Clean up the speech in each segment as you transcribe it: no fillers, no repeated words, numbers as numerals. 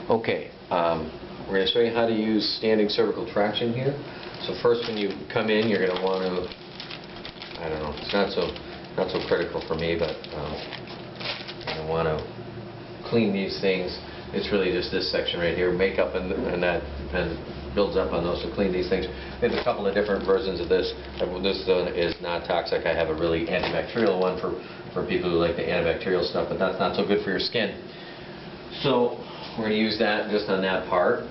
Okay, we're going to show you how to use standing cervical traction here. So first, when you come in, you're going to want to, I don't know, it's not so critical for me, but I want to clean these things. It's really just this section right here, makeup and that builds up on those. So clean these things. There's a couple of different versions of this. This one is not toxic. I have a really antibacterial one for people who like the antibacterial stuff, but that's not so good for your skin. So we're going to use that just on that part.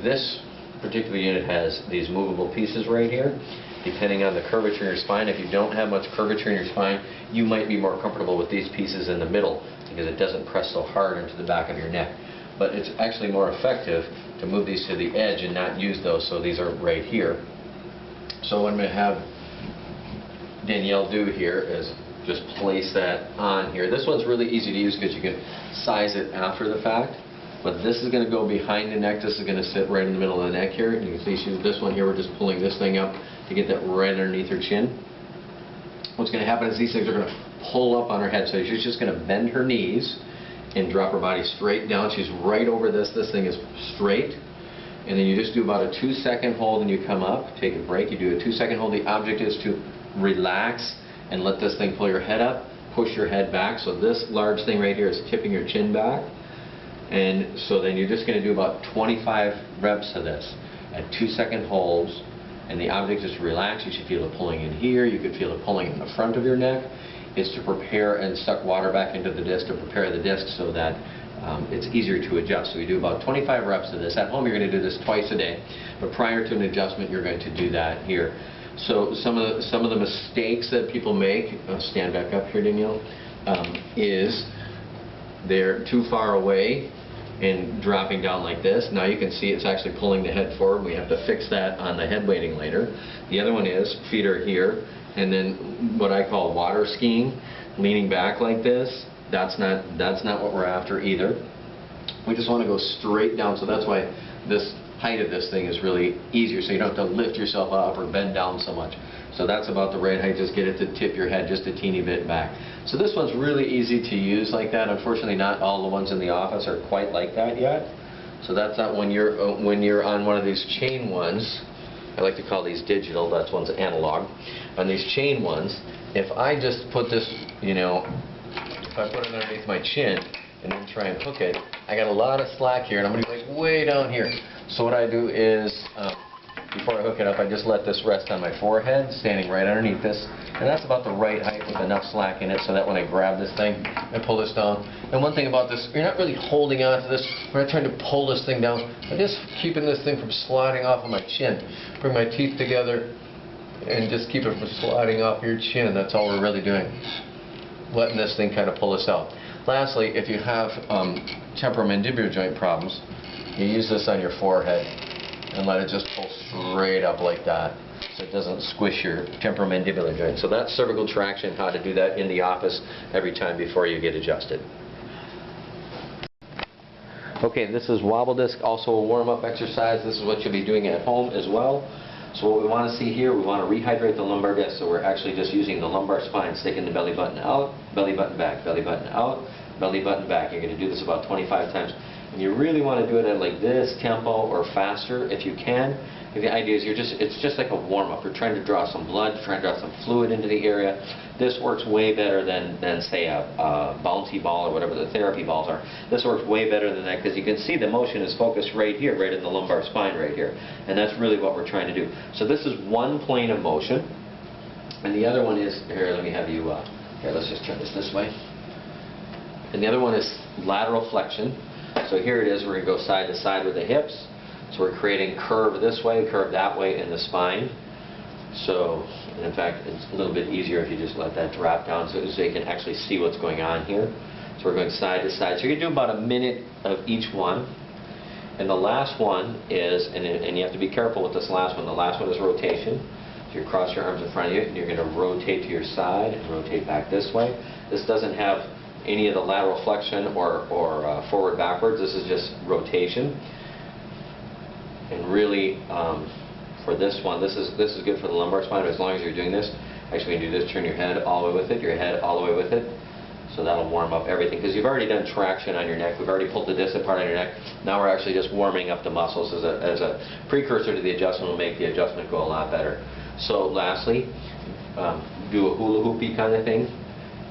This particular unit has these movable pieces right here. Depending on the curvature in your spine, if you don't have much curvature in your spine, you might be more comfortable with these pieces in the middle because it doesn't press so hard into the back of your neck. But it's actually more effective to move these to the edge and not use those, so these are right here. So what I'm going to have Danielle do here is just place that on here. This one's really easy to use because you can size it after the fact. But this is going to go behind the neck. This is going to sit right in the middle of the neck here. You can see this one here, we're just pulling this thing up to get that right underneath her chin. What's going to happen is these things are going to pull up on her head. So she's just going to bend her knees and drop her body straight down. She's right over this. This thing is straight. And then you just do about a 2-second hold and you come up. Take a break. You do a 2-second hold. The object is to relax and let this thing pull your head up. Push your head back. So this large thing right here is tipping your chin back. And so then you're just going to do about 25 reps of this at 2-second holds, and the object is to relax. You should feel it pulling in here. You could feel it pulling in the front of your neck. It's to prepare and suck water back into the disc to prepare the disc so that it's easier to adjust. So you do about 25 reps of this. At home you're going to do this twice a day, but prior to an adjustment you're going to do that here. So some of the mistakes that people make, stand back up here Danielle, is they're too far away and dropping down like this. Now you can see it's actually pulling the head forward. We have to fix that on the head weighting later. The other one is feet are here, and then what I call water skiing, leaning back like this. That's not what we're after either. We just want to go straight down. So that's why this height of this thing is really easier. So you don't have to lift yourself up or bend down so much. So that's about the right height. Just get it to tip your head just a teeny bit back. So this one's really easy to use like that. Unfortunately, not all the ones in the office are quite like that yet. So that's not when you're on one of these chain ones. I like to call these digital. That's one's analog. On these chain ones, if I just put this, if I put it underneath my chin and then try and hook it, I got a lot of slack here, and I'm going to be like way down here. So what I do is, before I hook it up, I just let this rest on my forehead, standing right underneath this, and that's about the right height with enough slack in it so that when I grab this thing, I pull this down. And one thing about this, you're not really holding on to this, we're not trying to pull this thing down, I'm just keeping this thing from sliding off of my chin. Bring my teeth together and just keep it from sliding off your chin. That's all we're really doing. Letting this thing kind of pull us out. Lastly, if you have temporomandibular joint problems, you use this on your forehead and let it just pull straight up like that so it doesn't squish your temporomandibular joint. So that's cervical traction, how to do that in the office every time before you get adjusted. Okay, this is wobble disc, also a warm-up exercise. This is what you'll be doing at home as well. So what we want to see here, we want to rehydrate the lumbar disc. So we're actually just using the lumbar spine, sticking the belly button out, belly button back, belly button out, belly button back. You're going to do this about 25 times. And you really want to do it at like this tempo or faster if you can. And the idea is it's just like a warm-up. You're trying to draw some blood, trying to draw some fluid into the area. This works way better than say a bouncy ball or whatever the therapy balls are. This works way better than that because you can see the motion is focused right here, right in the lumbar spine right here. And that's really what we're trying to do. So this is one plane of motion. And the other one is, here, let me have you, here, let's just turn this way. And the other one is lateral flexion. So here it is, we're going to go side to side with the hips. So we're creating curve this way, curve that way in the spine. So, and in fact, it's a little bit easier if you just let that drop down so you can actually see what's going on here. So we're going side to side. So you're going to do about a minute of each one. And the last one is, and you have to be careful with this last one, the last one is rotation. So you cross your arms in front of you and you're going to rotate to your side and rotate back this way. This doesn't have any of the lateral flexion or forward backwards. This is just rotation. And really, for this one, this is good for the lumbar spine. But as long as you're doing this, actually, when you do this, turn your head all the way with it, your head all the way with it. So that'll warm up everything, because you've already done traction on your neck. We've already pulled the disc apart on your neck. Now we're actually just warming up the muscles as a precursor to the adjustment. Will make the adjustment go a lot better. So lastly, do a hula hoopy kind of thing.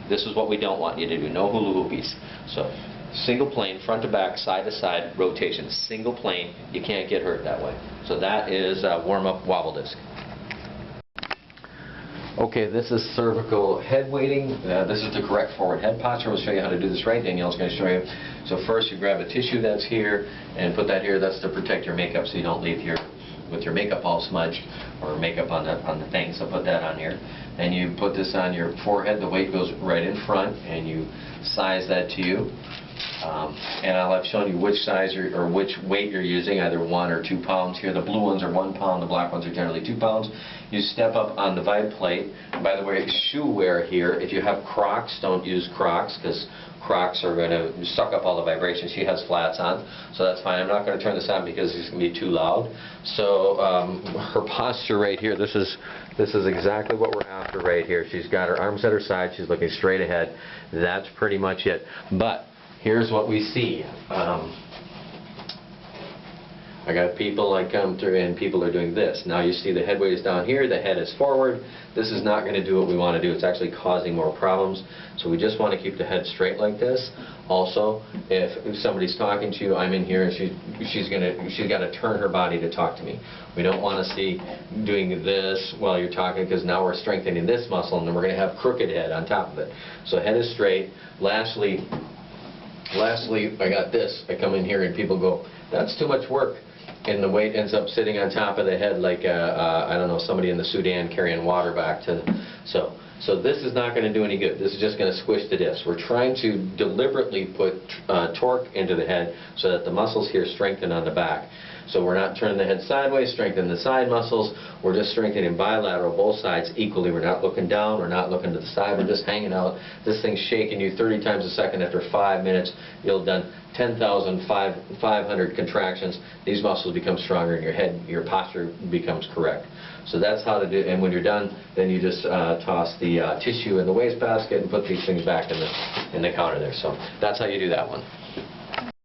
This is what we don't want you to do. No hula hoopies. So single plane, front to back, side to side rotation. Single plane. You can't get hurt that way. So that is a warm-up wobble disc. Okay, this is cervical head weighting. This is the correct forward head posture. We'll show you how to do this right. Danielle's going to show you. So first you grab a tissue that's here and put that here. That's to protect your makeup so you don't leave with your makeup all smudged or makeup on the thing. So put that on here. And you put this on your forehead. The weight goes right in front and you size that to you. And I'll have shown you which size or which weight you're using, either 1 or 2 pounds here. The blue ones are 1 pound, the black ones are generally 2 pounds. You step up on the vibe plate. By the way, shoe wear here, if you have Crocs, don't use Crocs, because Crocs are going to suck up all the vibration. She has flats on, so that's fine. I'm not going to turn this on because it's going to be too loud. So her posture right here, this is exactly what we're after right here. She's got her arms at her side, she's looking straight ahead. That's pretty much it. But here's what we see. I got people that come through and people are doing this. Now you see the head weight is down here, the head is forward. This is not going to do what we want to do. It's actually causing more problems. So we just want to keep the head straight like this. Also, if somebody's talking to you, I'm in here and she's got to turn her body to talk to me. We don't want to see doing this while you're talking, because now we're strengthening this muscle and then we're going to have crooked head on top of it. So head is straight. Lastly, I got this. I come in here and people go, that's too much work. And the weight ends up sitting on top of the head like, I don't know, somebody in the Sudan carrying water back to them. So this is not going to do any good. This is just going to squish the disc. We're trying to deliberately put torque into the head so that the muscles here strengthen on the back. So we're not turning the head sideways, strengthening the side muscles. We're just strengthening bilateral, both sides equally. We're not looking down. We're not looking to the side. We're just hanging out. This thing's shaking you 30 times a second. After 5 minutes, you'll have done 10,500 contractions. These muscles become stronger and your head, your posture becomes correct. So that's how to do it. And when you're done, then you just toss the tissue in the wastebasket and put these things back in the counter there. So that's how you do that one.